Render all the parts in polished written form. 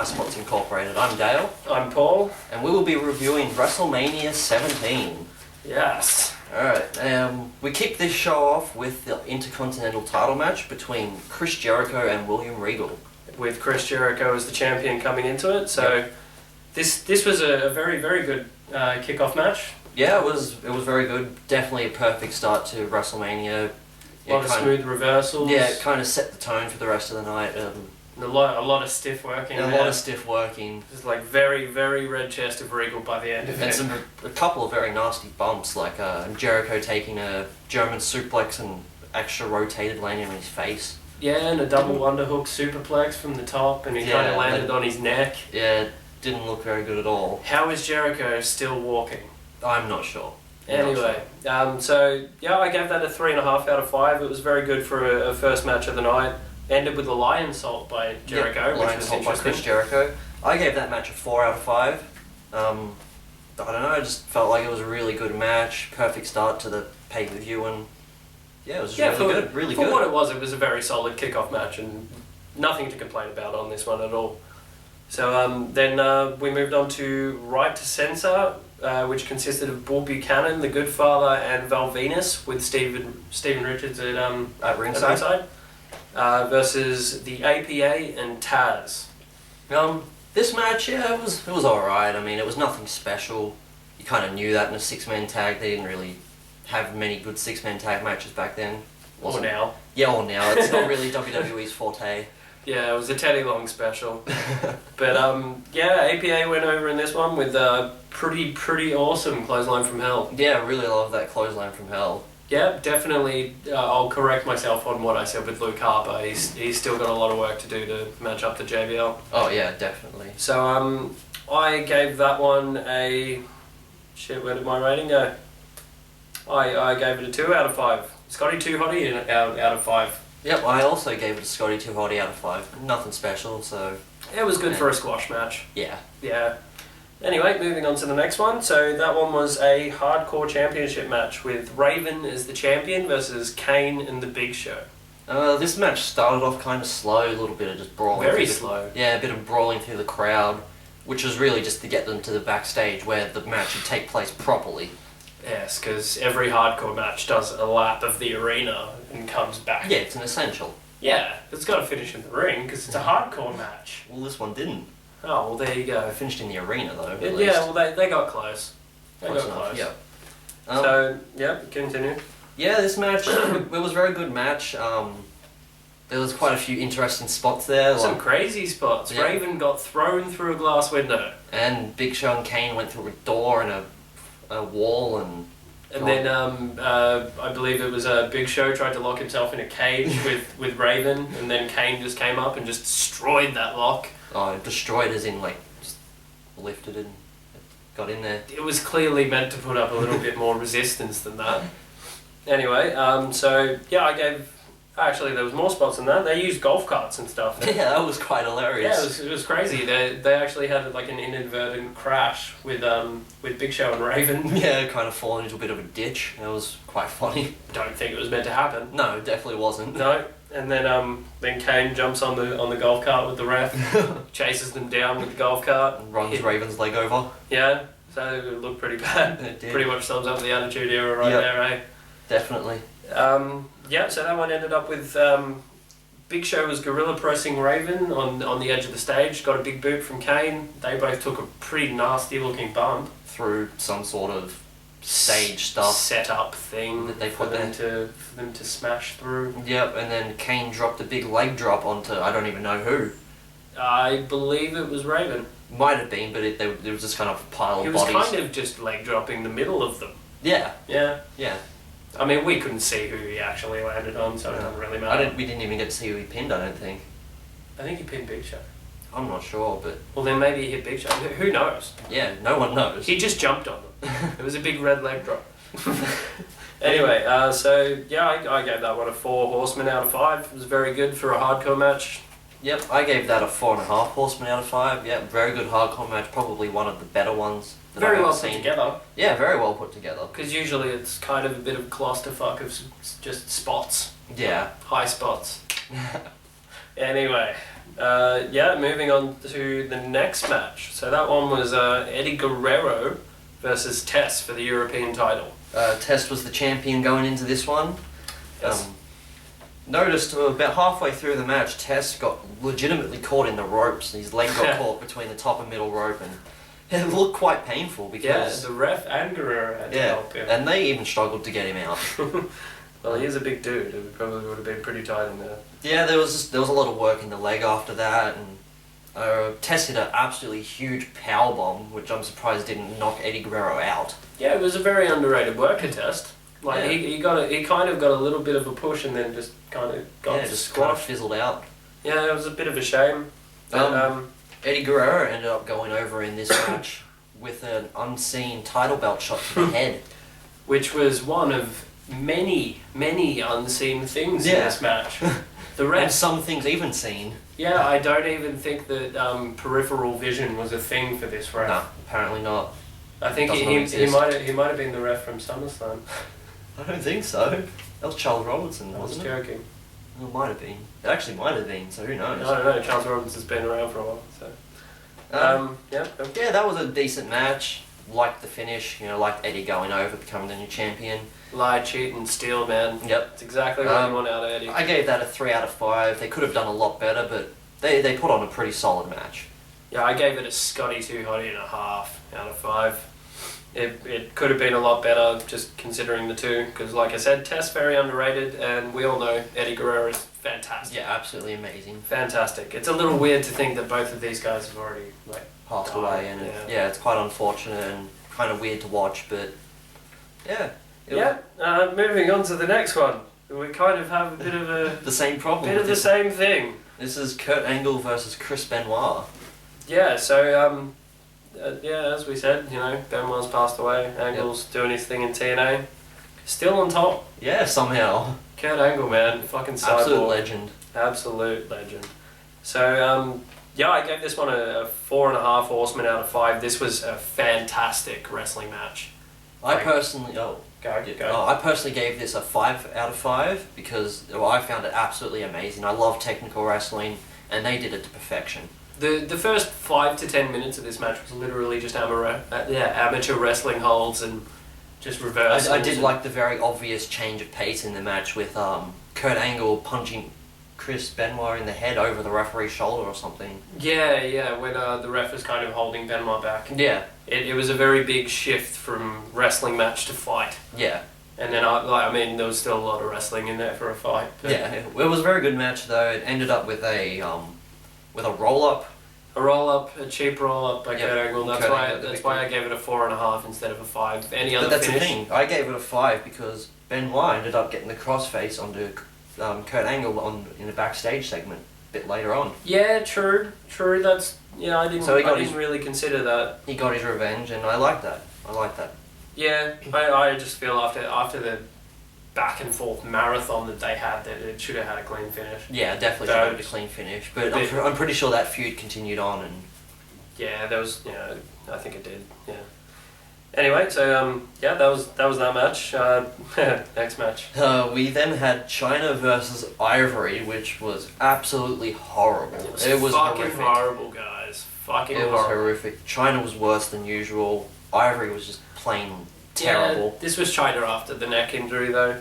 Spots Incorporated. I'm Dale. I'm Paul. And we will be reviewing WrestleMania 17. Yes. Alright, we kick this show off with the Intercontinental title match between Chris Jericho and William Regal. With Chris Jericho as the champion coming into it, so yep. This was a very, very good kickoff match. Yeah, it was very good. Definitely a perfect start to WrestleMania. A lot of smooth reversals. Yeah, it kind of set the tone for the rest of the night. A lot of stiff working. A lot of stiff working. Just like very, very red chest of Regal by the end of it. And a couple of very nasty bumps, like Jericho taking a German suplex and extra rotated landing on his face. Yeah, and a double underhook superplex from the top, and he kind of landed on his neck. Yeah, didn't look very good at all. How is Jericho still walking? I'm not sure. Anyway, so yeah, I gave that a 3.5 out of 5. It was very good for a first match of the night. Ended with a lion salt by Jericho, which was interesting. By Chris Jericho. I gave that match a 4 out of 5. I don't know, I just felt like it was a really good match. Perfect start to the pay-per-view, and yeah, it was really good. Really good. For what it was a very solid kickoff match, and nothing to complain about on this one at all. So then we moved on to Right to Censor, which consisted of Bull Buchanan, the Good Father, and Val Venus, with Steven Richards at ringside. Versus the APA and Taz. This match, yeah, it was alright. I mean, it was nothing special. You kind of knew that in a 6-man tag. They didn't really have many good 6-man tag matches back then. Or now. Yeah, or now. It's not really WWE's forte. Yeah, it was a Teddy Long special. But yeah, APA went over in this one with a pretty awesome clothesline from hell. Yeah, I really love that clothesline from hell. Yeah, definitely. I'll correct myself on what I said with Luke Harper. He's still got a lot of work to do to match up to JBL. Oh yeah, definitely. So I gave that one a... Shit, where did my rating go? I gave it a 2 out of 5. Scotty Too Hottie out of 5. Yep, I also gave it a Scotty Too Hottie out of 5. Nothing special, so... It was good for a squash match. Yeah. Yeah. Anyway, moving on to the next one. So that one was a hardcore championship match with Raven as the champion versus Kane and the Big Show. This match started off kind of slow, a little bit of just brawling. Very slow. Yeah, a bit of brawling through the crowd, which was really just to get them to the backstage where the match would take place properly. Yes, because every hardcore match does a lap of the arena and comes back. Yeah, it's an essential. Yeah, it's got to finish in the ring because it's a hardcore match. Well, this one didn't. Oh, well, there you go. It finished in the arena, though. Yeah, well, they got close. They got close. Yeah. So, yep, continue. Yeah, this match, it was a very good match. There was quite a few interesting spots there. Some crazy spots. Yeah. Raven got thrown through a glass window. And Big Show and Kane went through a door and a wall and... And then I believe it was Big Show tried to lock himself in a cage with Raven, and then Kane just came up and just destroyed that lock. Oh, destroyed as in, like, just lifted and got in there. It was clearly meant to put up a little bit more resistance than that. Anyway, so, yeah, I gave... Actually, there was more spots than that. They used golf carts and stuff. Yeah, that was quite hilarious. Yeah, it was crazy. They actually had, like, an inadvertent crash with Big Show and Raven. Yeah, kind of falling into a bit of a ditch. That was quite funny. Don't think it was meant to happen. No, it definitely wasn't. No. And then Kane jumps on the golf cart with the ref, chases them down with the golf cart, and runs Raven's leg over. Yeah, so it looked pretty bad. It did. Pretty much sums up the Attitude Era right there, eh? Definitely. Yeah, so that one ended up with Big Show was gorilla pressing Raven on the edge of the stage. Got a big boot from Kane. They both took a pretty nasty looking bump through some sort of stage stuff setup thing that they for put them to smash through. Yep, and then Kane dropped a big leg drop onto I don't even know who. I believe it was Raven. Might have been, but it was just kind of a pile of bodies. He was kind of just leg dropping the middle of them. Yeah. Yeah. Yeah. I mean, we couldn't see who he actually landed on, so it doesn't really matter. We didn't even get to see who he pinned, I don't think. I think he pinned Big Show. I'm not sure, but... Well, then maybe he hit Big Show. Who knows? Yeah, no one knows. He just jumped on them. It was a big red leg drop. Anyway, so, yeah, I gave that one a 4 Horsemen out of 5. It was very good for a hardcore match. Yep, I gave that a 4.5 horsemen out of 5. Yeah, very good hardcore match. Probably one of the better ones that Very I've well ever put seen. together. Yeah, very well put together. Because usually it's kind of a bit of clusterfuck of just spots. Yeah. High spots. Anyway, moving on to the next match. So that one was Eddie Guerrero versus Test for the European title. Test was the champion going into this one. Yes. Noticed about halfway through the match, Test got legitimately caught in the ropes. His leg got caught between the top and middle rope, and it looked quite painful because... Yeah, the ref and Guerrero had to help him. And they even struggled to get him out. Well, he is a big dude. It probably would have been pretty tight in there. Yeah, there was a lot of work in the leg after that, and Test hit an absolutely huge power bomb, which I'm surprised didn't knock Eddie Guerrero out. Yeah, it was a very underrated worker, Test. Like he kind of got a little bit of a push and then just kind of got just squashed. kind of fizzled out. Yeah, it was a bit of a shame. Eddie Guerrero ended up going over in this match with an unseen title belt shot to the head, which was one of many unseen things in this match. The rest, and some things even seen. Yeah, I don't even think that peripheral vision was a thing for this ref. No, apparently not. I think he might have been the ref from SummerSlam. I don't think so. That was Charles Robinson, wasn't it? I was joking. Well, it might have been. It actually might have been, so who knows? I don't know, Charles Robinson's been around for a while, so... Yeah, that was a decent match. Liked the finish, liked Eddie going over, becoming the new champion. Lie, cheat and steal, man. Yep. It's exactly what you want out of Eddie. I gave that a 3 out of 5. They could have done a lot better, but they put on a pretty solid match. Yeah, I gave it a Scotty 2.5 out of 5. It could have been a lot better, just considering the two, because like I said, Test very underrated, and we all know Eddie Guerrero is fantastic. Yeah, absolutely amazing. Fantastic. It's a little weird to think that both of these guys have already passed away, and it's quite unfortunate and kind of weird to watch, but yeah. Moving on to the next one, we kind of have a bit of a the same problem. Bit of the same thing. This is Kurt Angle versus Chris Benoit. Yeah. So as we said, Benoit's passed away. Angle's doing his thing in TNA. Still on top. Yeah, somehow. Kurt Angle, man, fucking cyborg. Absolute legend. Absolute legend. So I gave this one a 4.5 horsemen out of 5. This was a fantastic wrestling match. I personally gave this a 5 out of 5 because I found it absolutely amazing. I love technical wrestling, and they did it to perfection. The first 5 to 10 minutes of this match was literally just amateur wrestling holds and just reversals. I did like the very obvious change of pace in the match with Kurt Angle punching Chris Benoit in the head over the referee's shoulder or something. Yeah, when the ref was kind of holding Benoit back. Yeah. It was a very big shift from wrestling match to fight. Yeah. And then, there was still a lot of wrestling in there for a fight. Yeah, it was a very good match though. It ended up with a roll-up. A roll-up, a cheap roll-up by Kurt Angle. That's why I gave it a 4.5 instead of a 5. Any other finish? That's the thing. I gave it a 5 because Benoit ended up getting the crossface onto Kurt Angle in a backstage segment a bit later on. Yeah, true. That's I didn't really consider that. He got his revenge, and I like that. Yeah, I just feel after the back and forth marathon that they had, that it should have had a clean finish. Yeah, definitely should have had a clean finish. But I'm pretty sure that feud continued on, and there was I think it did. Yeah. Anyway, so that was that match. Next match. We then had China versus Ivory, which was absolutely horrible. It was fucking horrific. Horrible, guys. Fucking horrible. It was horrific. China was worse than usual. Ivory was just plain terrible. Yeah, this was China after the neck injury, though.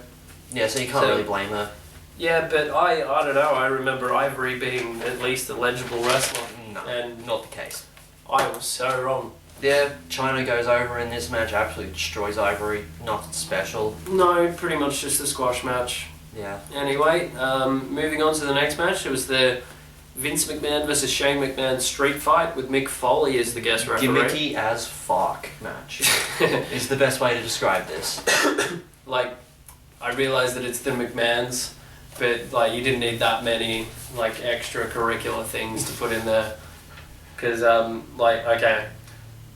Yeah, so you can't really blame her. Yeah, but I don't know. I remember Ivory being at least a legible wrestler. No, and not the case. I was so wrong. Yeah, China goes over in this match, absolutely destroys Ivory. Nothing special. No, pretty much just a squash match. Yeah. Anyway, moving on to the next match, it was the Vince McMahon versus Shane McMahon street fight with Mick Foley as the guest referee. Gimmicky as fuck match is the best way to describe this. I realise that it's the McMahons, but you didn't need that many extracurricular things to put in there. Because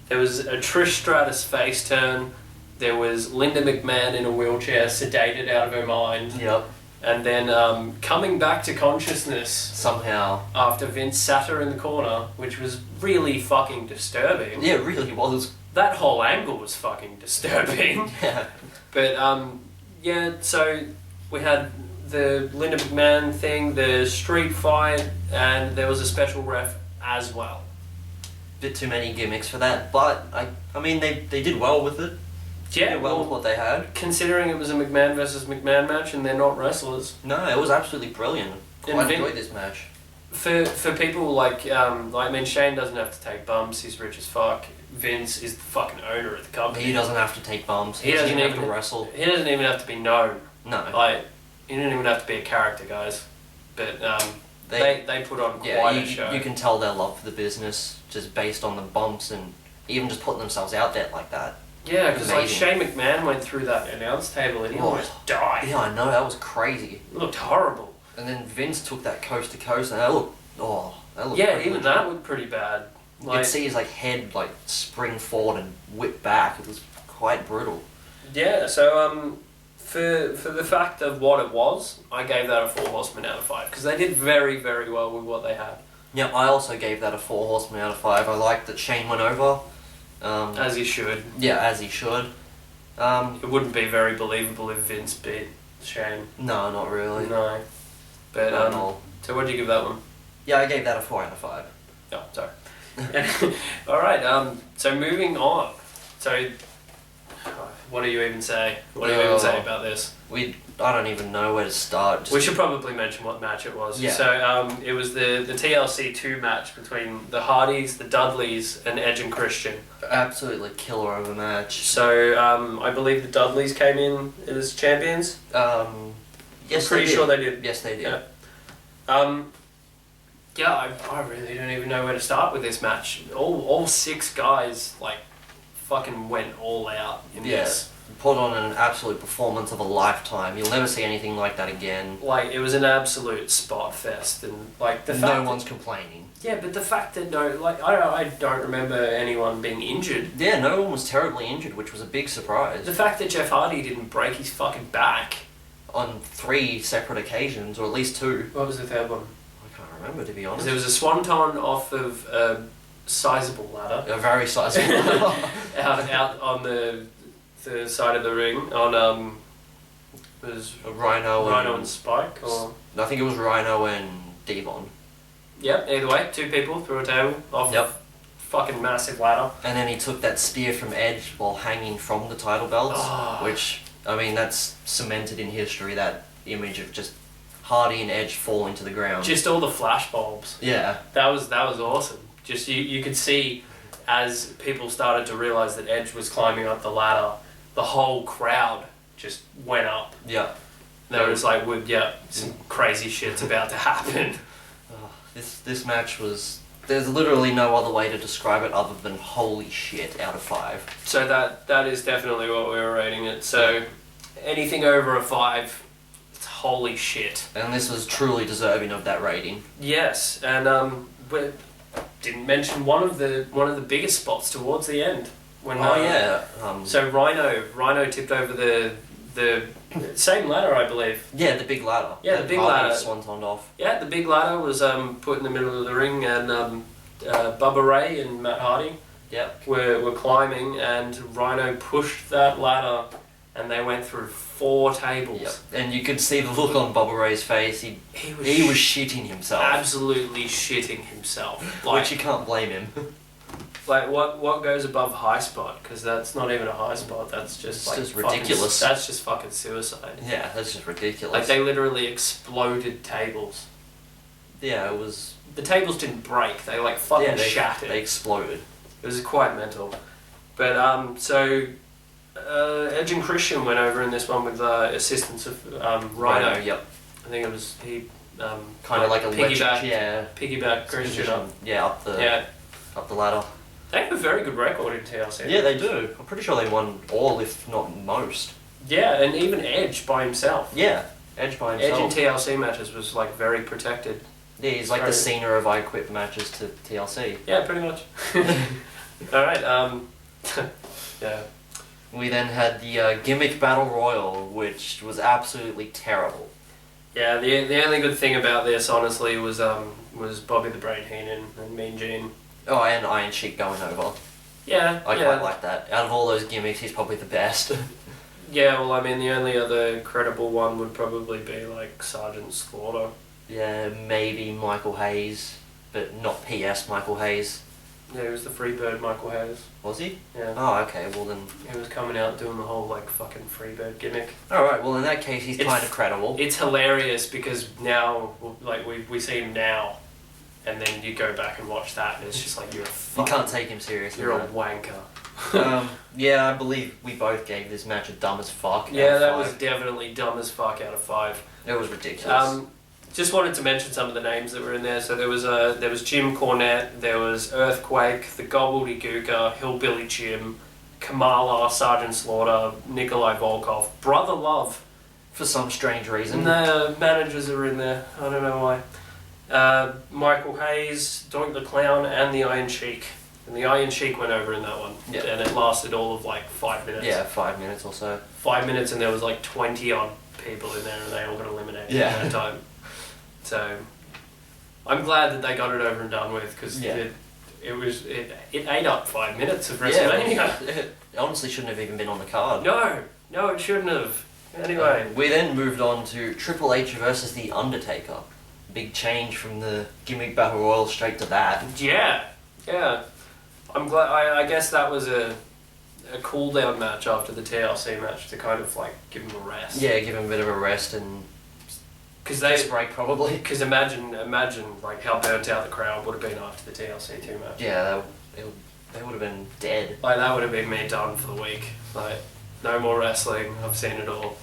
there was a Trish Stratus face turn. There was Linda McMahon in a wheelchair, sedated out of her mind. Yep. And then coming back to consciousness Somehow. after Vince sat her in the corner, which was really fucking disturbing. Yeah, it really was. That whole angle was fucking disturbing. Yeah. But, yeah, so we had the Linda McMahon thing, the street fight, and there was a special ref as well. Bit too many gimmicks for that, but I mean, they did well with it. Yeah, Did well with what they had. considering it was a McMahon versus McMahon match and they're not wrestlers. No, it was absolutely brilliant. I enjoyed this match. For people like, I mean, Shane doesn't have to take bumps, he's rich as fuck. Vince is the fucking owner of the company. He doesn't have to take bumps. He doesn't even even have to wrestle. He doesn't even have to be known. No. Like, he didn't even have to be a character, guys. But they put on quite a show. You can tell their love for the business just based on the bumps and even just putting themselves out there like that. Yeah, because like Amazing. Shane McMahon went through that announce table and he almost died. Yeah, I know, that was crazy. It looked horrible. And then Vince took that coast to coast and that looked Yeah, pretty even legit. that looked pretty bad. You could see his head spring forward and whip back. It was quite brutal. Yeah, so for the fact of what it was, I gave that a 4 horsemen out of 5 because they did very, very well with what they had. Yep, I also gave that a 4 horsemen out of 5. I liked that Shane went over. As he should. Yeah, as he should. It wouldn't be very believable if Vince beat Shane. No, not really. No. But Not at all. so what did you give that one? Yeah, I gave that a 4 out of 5. Oh, sorry. Alright, so moving on. So, what do you even say? What do you even say about this? I don't even know where to start. We should probably mention what match it was. Yeah. So, it was the TLC 2 match between the Hardys, the Dudleys, and Edge and Christian. Absolutely killer of a match. So, I believe the Dudleys came in as champions. Yes, I'm pretty sure they did. Yes, they did. Yeah. Yeah, I really don't even know where to start with this match. All 6 guys, fucking went all out in this. Put on an absolute performance of a lifetime. You'll never see anything like that again. It was an absolute spot fest, and the fact No one's complaining. Yeah, but the fact that I don't remember anyone being injured. Yeah, no one was terribly injured, which was a big surprise. The fact that Jeff Hardy didn't break his fucking back. On 3 separate occasions, or at least 2. What was the third one? I can't remember, to be honest. There was a swanton off of a sizable ladder. A very sizable ladder. out on the side of the ring on was Rhino and Spike, or I think it was Rhino and Devon. Yep, either way, 2 people through a table off a fucking massive ladder. And then he took that spear from Edge while hanging from the title belts, which, I mean, that's cemented in history, that image of just Hardy and Edge falling to the ground. Just all the flash bulbs. Yeah. That was awesome. Just you could see as people started to realise that Edge was climbing up the ladder, the whole crowd just went up. Yeah. They was like, some crazy shit's about to happen. This match was... There's literally no other way to describe it other than holy shit out of 5. So that is definitely what we were rating it. So anything over a 5, it's holy shit. And this was truly deserving of that rating. Yes, and we didn't mention one of the biggest spots towards the end. When, so Rhino tipped over the same ladder, I believe. Yeah, the big ladder. Yeah, the big ladder. Swantoned off. Yeah, the big ladder was put in the middle of the ring, and Bubba Ray and Matt Hardy were climbing, and Rhino pushed that ladder, and they went through 4 tables. Yep. And you could see the look on Bubba Ray's face. He was shitting himself. Absolutely shitting himself. Which you can't blame him. What goes above high spot? Because that's not even a high spot. That's just just ridiculous. That's just fucking suicide. Yeah, that's just ridiculous. They literally exploded tables. Yeah, it was... The tables didn't break. They fucking shattered. They exploded. It was quite mental. But so Edge and Christian went over in this one with assistance of Rhino. Yep. I think it was he. Kind of like a piggyback Christian up. Yeah, up the ladder. They have a very good record in TLC. Yeah, they do. I'm pretty sure they won all, if not most. Yeah, and even Edge by himself. Yeah, Edge by himself. Edge in TLC matches was very protected. Yeah, he's like the Cena of I Quit matches to TLC. Yeah, pretty much. Alright, yeah. We then had the Gimmick Battle Royal, which was absolutely terrible. Yeah, the only good thing about this, honestly, was Bobby the Brain Heenan and Mean Gene. Oh, and Iron Sheik going over. Yeah, I quite like that. Out of all those gimmicks, he's probably the best. Yeah, well, I mean, the only other credible one would probably be, like, Sergeant Slaughter. Yeah, maybe Michael Hayes, but not P.S. Michael Hayes. Yeah, he was the Freebird Michael Hayes. Was he? Yeah. Oh, okay, well then... He was coming out doing the whole, like, fucking Freebird gimmick. Alright, well in that case, he's kind of credible. It's hilarious because now, like, we see him now, and then you go back and watch that, and it's just like, you're a fucking... You can't take him seriously. You're a wanker. Yeah, I believe we both gave this match a dumb as fuck. Yeah, that was definitely dumb as fuck out of 5. It was ridiculous. Just wanted to mention some of the names that were in there. So there was Jim Cornette, there was Earthquake, the Gobbledygooker, Hillbilly Jim, Kamala, Sergeant Slaughter, Nikolai Volkov, Brother Love. For some strange reason. And the managers are in there. I don't know why. Michael Hayes, Doink the Clown, and the Iron Sheik. And the Iron Sheik went over in that one. Yeah. And it lasted all of like 5 minutes. Yeah, 5 minutes or so. 5 minutes, and there was like 20 odd people in there, and they all got eliminated Yeah. at that time. So I'm glad that they got it over and done with, because it ate up 5 minutes of WrestleMania. Yeah, it honestly shouldn't have even been on the card. No, it shouldn't have. Anyway. We then moved on to Triple H versus The Undertaker. Big change from the gimmick battle royal straight to that. Yeah. I'm glad. I guess that was a cool down match after the TLC match to kind of like give him a rest. Yeah, give him a bit of a rest and break probably. Because imagine like how burnt out the crowd would have been after the TLC 2 match. Yeah, they would have been dead. Like that would have been me done for the week. Like no more wrestling. I've seen it all.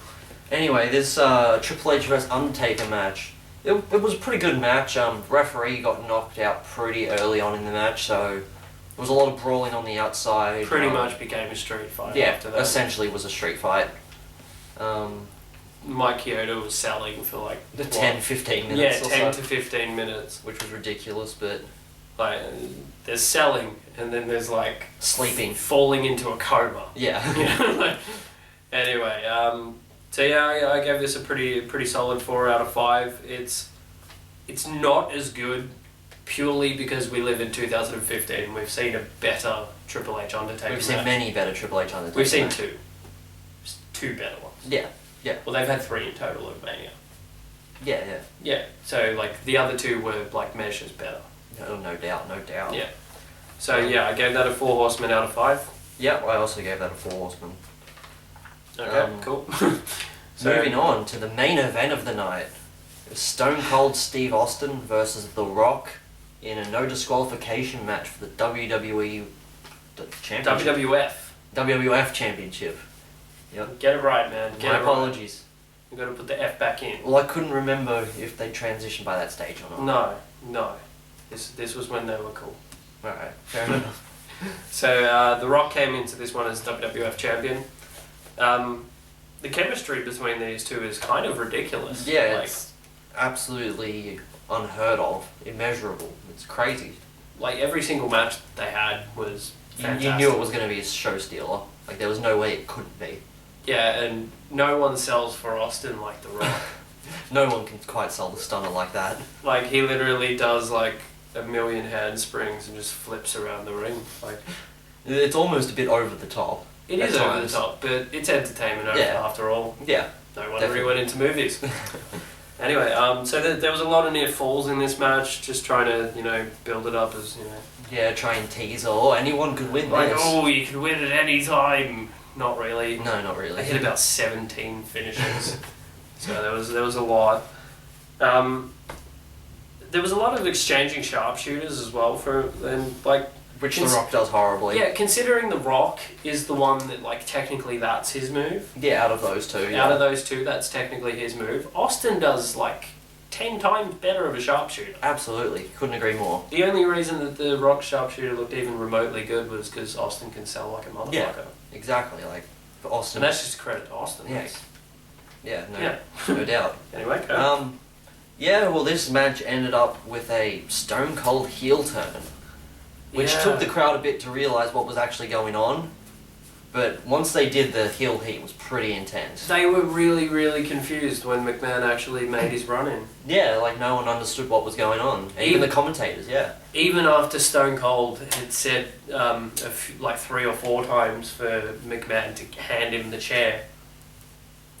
Anyway, this Triple H vs Undertaker match. It was a pretty good match. Referee got knocked out pretty early on in the match, so there was a lot of brawling on the outside. Pretty much became a street fight after that. Essentially was a street fight. Mike Chioda was selling for like... 10-15 minutes Yeah, 10 to 15 minutes. Which was ridiculous, but... Like, there's selling, and then there's like... Sleeping. Falling into a coma. Yeah. You know, like, anyway, so yeah, I gave this a pretty solid 4 out of 5. It's not as good purely because we live in 2015. We've seen a better Triple H Undertaker We've seen match. many better Triple H Undertaker We've seen match. 2. 2 better ones. Yeah. Well, they've had 3 in total of Mania. Yeah. Yeah, so like the other 2 were like measures better. No doubt. Yeah. So yeah, I gave that a 4 Horsemen out of 5. Yeah, I also gave that a 4 Horsemen. Okay, cool. So moving on to the main event of the night. It was Stone Cold Steve Austin versus The Rock in a no disqualification match for the WWE Championship. WWF Championship. Yep. Get it right, man. My apologies. You got to put the F back in. Well, I couldn't remember if they transitioned by that stage or not. No. This was when they were cool. Alright, fair enough. So The Rock came into this one as WWF champion. The chemistry between these two is kind of ridiculous. Yeah, it's absolutely unheard of, immeasurable. It's crazy. Like every single match they had was fantastic. You knew it was going to be a show stealer. Like there was no way it couldn't be. Yeah, and no one sells for Austin like The Rock. No one can quite sell the stunner like that. Like he literally does like a million handsprings and just flips around the ring. Like it's almost a bit over the top. It is over the top, but it's entertainment after all. Yeah. No wonder he went into movies. Anyway, so there was a lot of near falls in this match, just trying to, build it up as, Yeah, try and tease, anyone could win like, this. oh, you can win at any time. Not really. No, not really. I hit about 17 finishes. So there was a lot. There was a lot of exchanging sharpshooters as well which The Rock does horribly. Yeah, considering The Rock is the one that technically that's his move. Yeah, out of those two. Yeah. Out of those two, that's technically his move. Austin does 10 times better of a sharpshooter. Absolutely, couldn't agree more. The only reason that The Rock sharpshooter looked even remotely good was because Austin can sell like a motherfucker. Yeah, exactly. For Austin. And that's just a credit to Austin. No doubt. Anyway, go. Well, this match ended up with a Stone Cold heel turn, which took the crowd a bit to realise what was actually going on. But once they did, the heel heat was pretty intense. They were really, really confused when McMahon actually made his run in. Yeah, like no one understood what was going on. Even the commentators, yeah. Even after Stone Cold had said like 3 or 4 times for McMahon to hand him the chair,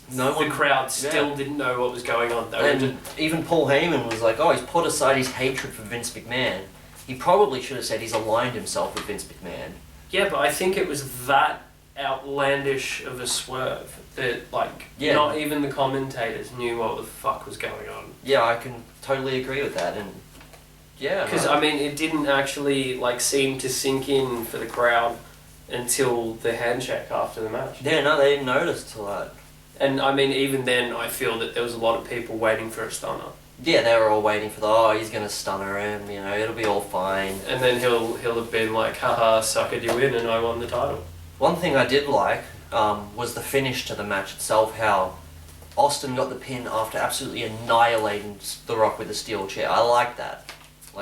the crowd still didn't know what was going on. And even Paul Heyman was like, oh, he's put aside his hatred for Vince McMahon. He probably should have said he's aligned himself with Vince McMahon. Yeah, but I think it was that outlandish of a swerve that not even the commentators knew what the fuck was going on. Yeah, I can totally agree with that, and because I mean it didn't actually seem to sink in for the crowd until the handshake after the match. Yeah, no, they didn't notice till that. And I mean even then I feel that there was a lot of people waiting for a stunner. Yeah, they were all waiting for he's gonna stunner him, it'll be all fine. And then he'll have been like, haha, suckered you in and I won the title. One thing I did like was the finish to the match itself, how Austin got the pin after absolutely annihilating The Rock with a steel chair. I like that.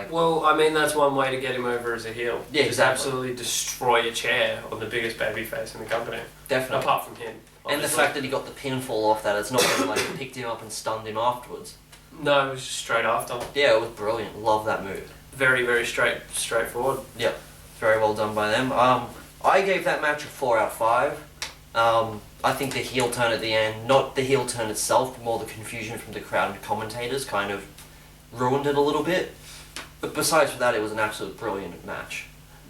Well, I mean, that's one way to get him over as a heel. Yeah, exactly. Just absolutely destroy a chair on the biggest babyface in the company. Definitely. Apart from him. Obviously. And the fact that he got the pinfall off that, it's not that picked him up and stunned him afterwards. No, it was just straight after. Yeah, it was brilliant. Love that move. Very, very straightforward. Yep. Very well done by them. I gave that match a 4 out of 5. I think the heel turn at the end, not the heel turn itself, but more the confusion from the crowd and commentators kind of ruined it a little bit. But besides that, it was an absolute brilliant match.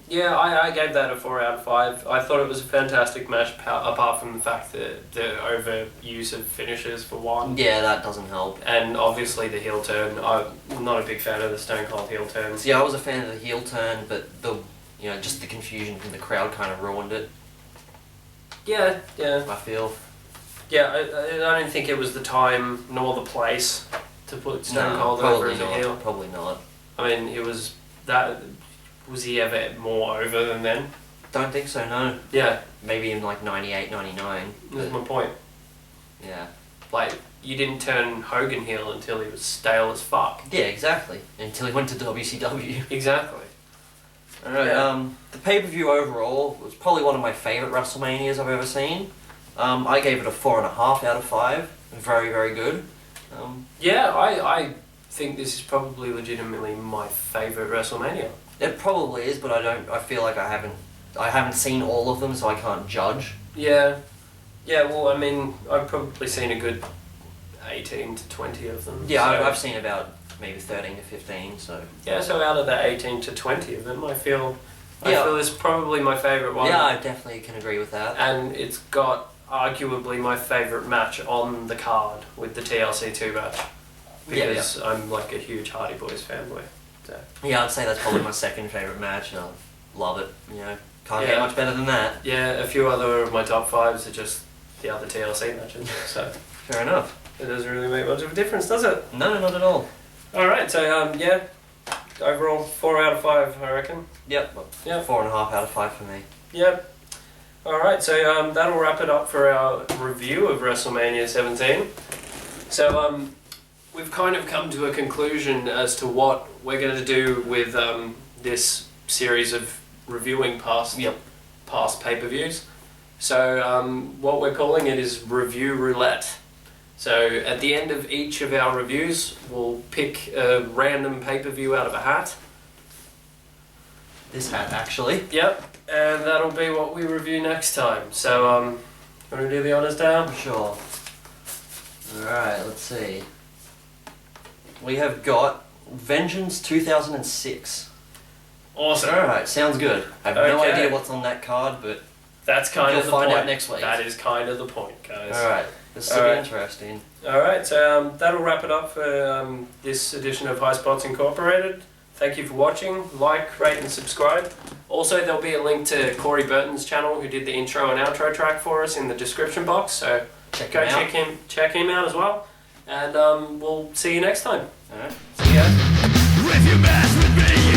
Yeah, I gave that a 4 out of 5. I thought it was a fantastic match, apart from the fact that the overuse of finishes for one. Yeah, that doesn't help. And obviously the heel turn. I'm not a big fan of the Stone Cold heel turns. Yeah, I was a fan of the heel turn, but just the confusion from the crowd kind of ruined it. Yeah. I feel. Yeah, I don't think it was the time nor the place to put Stone Cold over as a heel. Probably not. I mean, it was that. Was he ever more over than then? Don't think so, no. Yeah. Maybe in 98, 99. That's my point. Yeah. You didn't turn Hogan heel until he was stale as fuck. Yeah, exactly. Until he went to WCW. Exactly. Alright, the pay-per-view overall was probably one of my favourite WrestleManias I've ever seen. I gave it a 4.5 out of 5. Very, very good. I think this is probably legitimately my favourite WrestleMania. It probably is, but I feel like I haven't seen all of them, so I can't judge. Yeah. Yeah, well, I mean, I've probably seen a good 18 to 20 of them. Yeah, so I've seen about maybe 13 to 15, so... Yeah, so out of that 18 to 20 of them, I feel it's probably my favourite one. Yeah, I definitely can agree with that. And it's got arguably my favourite match on the card with the TLC 2 match. Because I'm a huge Hardy Boys fanboy. So. Yeah, I'd say that's probably my second favourite match. I love it, Can't get much better than that. Yeah, a few other of my top 5s are just the other TLC matches, so... Fair enough. It doesn't really make much of a difference, does it? No, not at all. Alright, so, overall 4 out of 5, I reckon. Yep. Yeah. 4.5 out of 5 for me. Yep. Alright, so that'll wrap it up for our review of WrestleMania 17. So, we've kind of come to a conclusion as to what we're going to do with this series of reviewing past pay-per-views. So what we're calling it is Review Roulette. So at the end of each of our reviews, we'll pick a random pay-per-view out of a hat. This hat, actually. Yep, and that'll be what we review next time. So, you want to do the honours, Dan? Sure. Alright, let's see. We have got Vengeance 2006. Awesome. Alright, sounds good. I have no idea what's on that card, but that's kind of the point. You'll find out next week. That is kind of the point, guys. Alright, this will be interesting. Alright, so that'll wrap it up for this edition of High Spots Incorporated. Thank you for watching. Like, rate and subscribe. Also, there'll be a link to Corey Burton's channel, who did the intro and outro track for us, in the description box, so check him out as well. And we'll see you next time. Alright, see you guys. If you mess with me